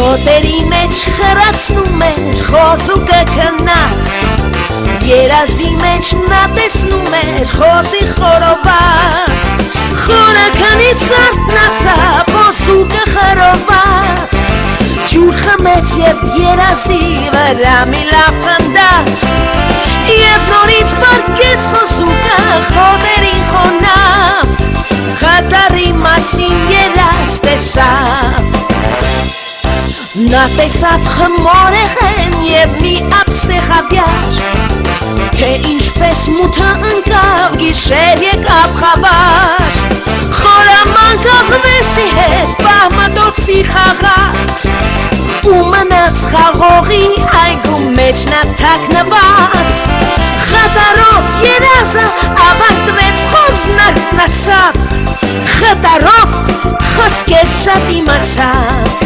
Խոտերի մեջ խրացնում էր խոսուկը քնած Երազի մեջ նա տեսնում էր խոսի խորոված Խորը քնից արթնացավ խոսուկը խրոված Ջուր խմեց և երազի վրա մի լավ խնդաց Եվ նորից պարկեց խոսուկը խոտերին խոնավ Խատարի մասին երազ տեսավ Նա տեսավ խմորեղեն և մի ափսեխավյար Թե ինչպես մութը ընկավ գիշեր եկավ խավար Խորամանկ աղվեսի հետ պահմտոցի խաղաց Ու մնաց խաղողի այգում մեջ նա թաքնված Խատարով երազը ավարտվեց խոզն արթնացավ Խատարով խոսքեր շատ իմացավ